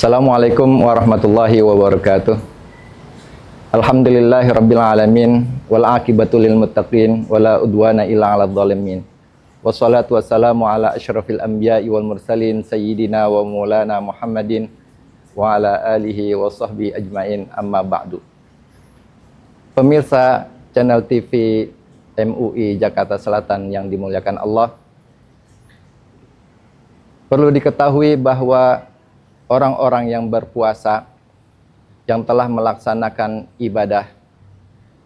Assalamualaikum warahmatullahi wabarakatuh. Alhamdulillahirabbil alamin wal aqibatu lil muttaqin wala udwana illa 'alal zalimin. Wassalatu wassalamu ala asyrafil anbiya'i wal mursalin sayyidina wa maulana Muhammadin wa ala alihi wa sahbihi ajmain, amma ba'du. Pemirsa channel TV MUI Jakarta Selatan yang dimuliakan Allah, perlu diketahui bahwa orang-orang yang berpuasa, yang telah melaksanakan ibadah,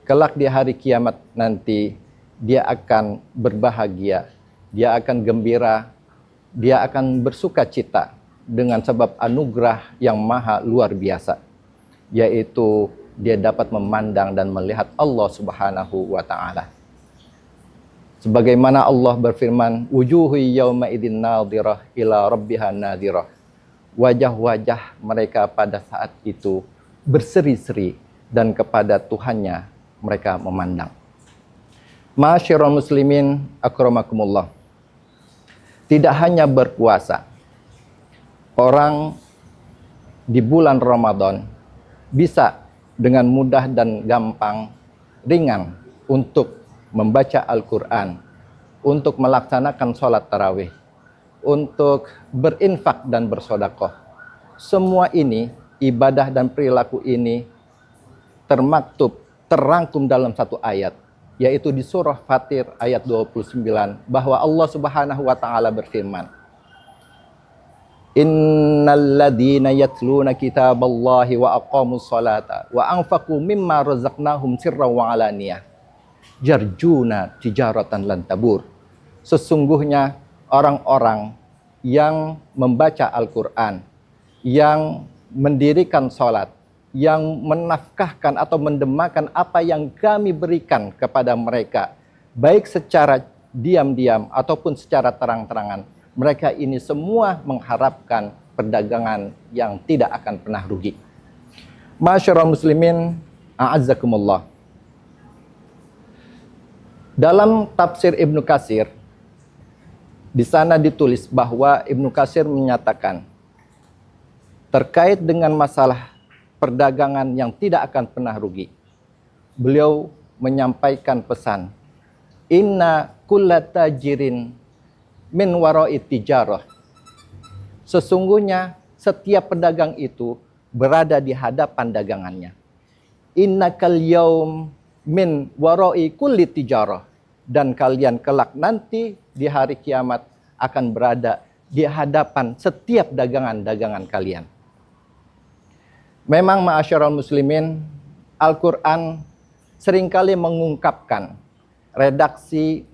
kelak di hari kiamat nanti, dia akan berbahagia, dia akan gembira, dia akan bersuka cita dengan sebab anugerah yang maha luar biasa, yaitu dia dapat memandang dan melihat Allah Subhanahu wa Ta'ala. Sebagaimana Allah berfirman, wujuhu yawma idin nadhirah ila rabbiha nadhirah. Wajah-wajah mereka pada saat itu berseri-seri dan kepada Tuhannya mereka memandang. Ma'asyiral muslimin akramakumullah. Tidak hanya berpuasa, orang di bulan Ramadan bisa dengan mudah dan gampang, ringan untuk membaca Al-Quran, untuk melaksanakan sholat tarawih, untuk berinfak dan bersodakoh. Semua ini, ibadah dan perilaku ini termaktub, terangkum dalam satu ayat, yaitu di surah Fatir ayat 29, bahwa Allah Subhanahu wa Ta'ala berfirman, innalladzina yatluna kitaballahi wa aqamus salata wa anfaqu mimma razaqnahum sirran wa alaniyah yarjuna tijaratan lan tabur. Sesungguhnya orang-orang yang membaca Al-Quran, yang mendirikan sholat, yang menafkahkan atau mendemakan apa yang kami berikan kepada mereka, baik secara diam-diam ataupun secara terang-terangan, mereka ini semua mengharapkan perdagangan yang tidak akan pernah rugi. Ma'asyiral muslimin, a'azzakumullah. Dalam tafsir Ibnu Katsir, di sana ditulis bahwa Ibnu Katsir menyatakan terkait dengan masalah perdagangan yang tidak akan pernah rugi. Beliau menyampaikan pesan, inna kulla tajirin min wara'i tijarah. Sesungguhnya setiap pedagang itu berada di hadapan dagangannya. Innakal yaum min wara'i kulli tijarah. Dan kalian kelak nanti di hari kiamat akan berada di hadapan setiap dagangan-dagangan kalian. Memang ma'asyiral muslimin, Al-Quran seringkali mengungkapkan redaksi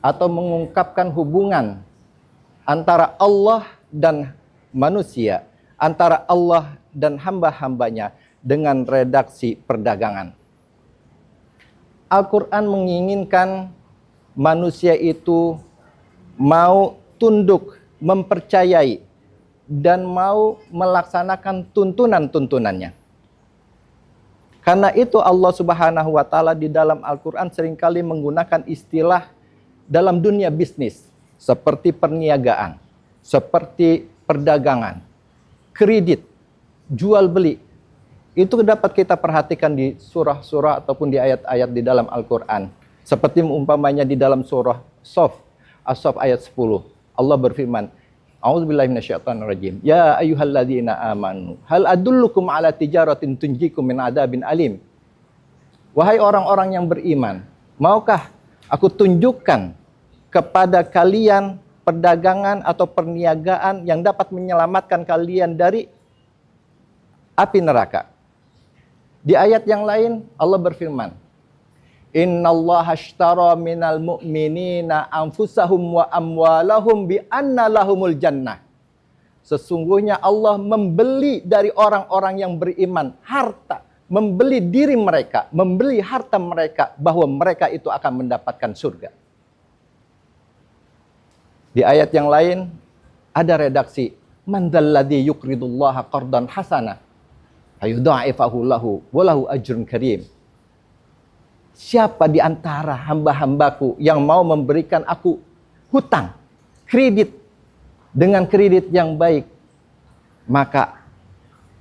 atau mengungkapkan hubungan antara Allah dan manusia, antara Allah dan hamba-hambanya dengan redaksi perdagangan. Al-Quran menginginkan manusia itu mau tunduk, mempercayai, dan mau melaksanakan tuntunan-tuntunannya. Karena itu Allah Subhanahu wa Ta'ala di dalam Al-Quran seringkali menggunakan istilah dalam dunia bisnis, seperti perniagaan, seperti perdagangan, kredit, jual beli. Itu dapat kita perhatikan di surah-surah ataupun di ayat-ayat di dalam Al-Quran. Seperti umpamanya di dalam surah As-Saff ayat 10. Allah berfirman, A'udzubillahi minasyaitonirrajim. Ya ayyuhalladzina amanu, hal adullukum ala tijaratin tunjikum min adzabin alim. Wahai orang-orang yang beriman, maukah aku tunjukkan kepada kalian perdagangan atau perniagaan yang dapat menyelamatkan kalian dari api neraka. Di ayat yang lain Allah berfirman, innallaha ashtara minal mu'minina anfusahum wa amwalahum bi anna lahumul jannah. Sesungguhnya Allah membeli dari orang-orang yang beriman harta, membeli diri mereka, membeli harta mereka bahwa mereka itu akan mendapatkan surga. Di ayat yang lain ada redaksi, man dzalladzi yuqridullaha qardan hasanah ayudha'ifahu lahu walahu ajrun karim. Siapa di antara hamba-hambaku yang mau memberikan aku hutang, kredit, dengan kredit yang baik, maka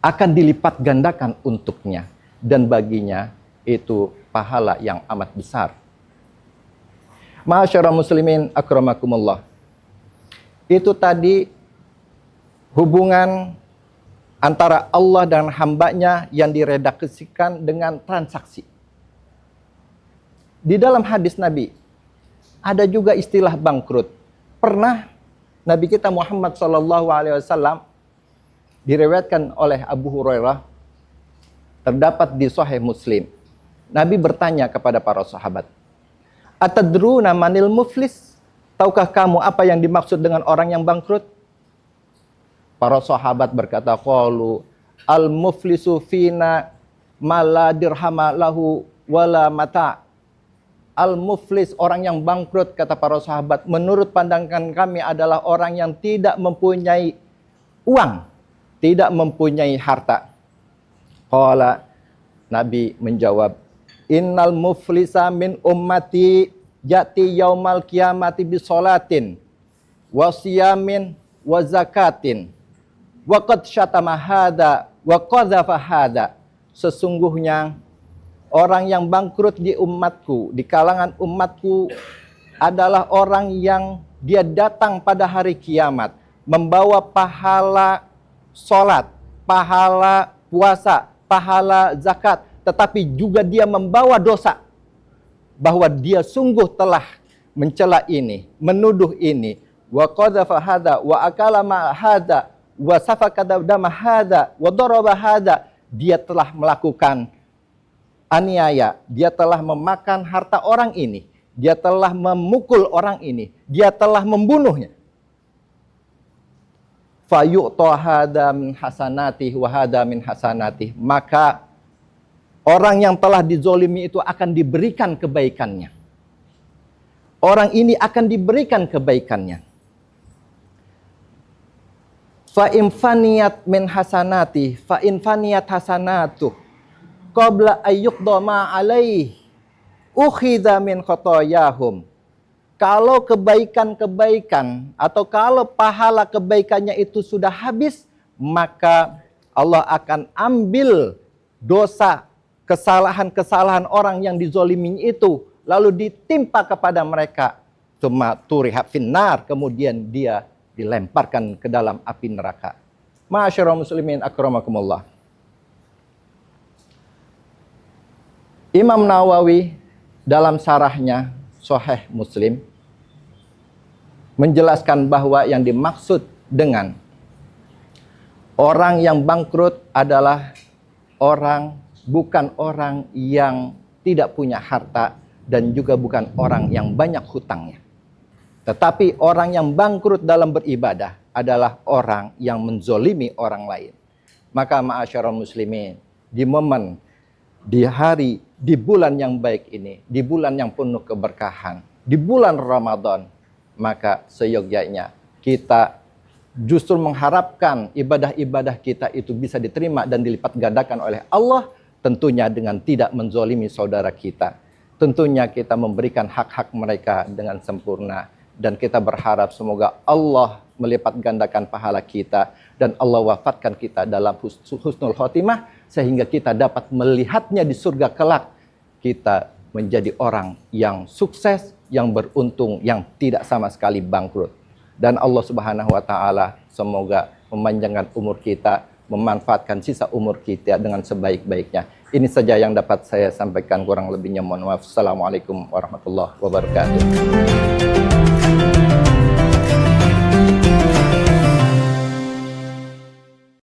akan dilipat gandakan untuknya, dan baginya itu pahala yang amat besar. Ma'asyiral muslimin akramakumullah. Itu tadi hubungan antara Allah dan hambanya yang diredaksikan dengan transaksi. Di dalam hadis Nabi ada juga istilah bangkrut. Pernah Nabi kita Muhammad SAW diriwayatkan oleh Abu Hurairah, terdapat di Sahih Muslim. Nabi bertanya kepada para sahabat, "Atadruna manil muflis?" Tahukah kamu apa yang dimaksud dengan orang yang bangkrut? Para sahabat berkata, qalu al-muflisu fina ma la dirhama lahu wala mata'. Al-muflis, orang yang bangkrut, kata para sahabat, menurut pandangan kami adalah orang yang tidak mempunyai uang, tidak mempunyai harta. Qala, Nabi menjawab, innal muflisa min ummati yati yaumal qiyamati bisolatin wa siyamin wa zakatin wa qad syatama hada wa qadhafa hada. Sesungguhnya orang yang bangkrut di umatku, di kalangan umatku adalah orang yang dia datang pada hari kiamat membawa pahala sholat, pahala puasa, pahala zakat, tetapi juga dia membawa dosa, bahwa dia sungguh telah mencela ini, menuduh ini, wa qadhafa hadza wa akala ma hadza wa safaka dama hadza wa daraba hadza. Dia telah melakukan aniaya, dia telah memakan harta orang ini, dia telah memukul orang ini, dia telah membunuhnya. Fayu'ta hada min hasanatih wa hada min hasanatih. Maka orang yang telah dizolimi itu akan diberikan kebaikannya. Orang ini akan diberikan kebaikannya. Fa in faniyat min hasanatih, fa in faniyat hasanatuh qabla ayyuqda ma alaih ukhidha min khotoyahum. Kalau kebaikan-kebaikan atau kalau pahala kebaikannya itu sudah habis, maka Allah akan ambil dosa, kesalahan-kesalahan orang yang dizolimi itu, lalu ditimpa kepada mereka. Tsumma turiha finnar, kemudian dia dilemparkan ke dalam api neraka. Ma'asyiral muslimin akramakumullah. Imam Nawawi dalam syarahnya Sahih Muslim menjelaskan bahwa yang dimaksud dengan orang yang bangkrut adalah bukan orang yang tidak punya harta dan juga bukan orang yang banyak hutangnya. Tetapi orang yang bangkrut dalam beribadah adalah orang yang menzolimi orang lain. Maka ma'asyiral muslimin, di momen, di hari, di bulan yang baik ini, di bulan yang penuh keberkahan, di bulan Ramadan, maka seyogyanya kita justru mengharapkan ibadah-ibadah kita itu bisa diterima dan dilipat gandakan oleh Allah, tentunya dengan tidak menzolimi saudara kita. Tentunya kita memberikan hak-hak mereka dengan sempurna, dan kita berharap semoga Allah melipat gandakan pahala kita dan Allah wafatkan kita dalam husnul khotimah, sehingga kita dapat melihatnya di surga kelak. Kita menjadi orang yang sukses, yang beruntung, yang tidak sama sekali bangkrut. Dan Allah Subhanahu wa taala semoga memanjangkan umur kita, memanfaatkan sisa umur kita dengan sebaik-baiknya. Ini saja yang dapat saya sampaikan, kurang lebihnya mohon maaf. Assalamualaikum warahmatullahi wabarakatuh.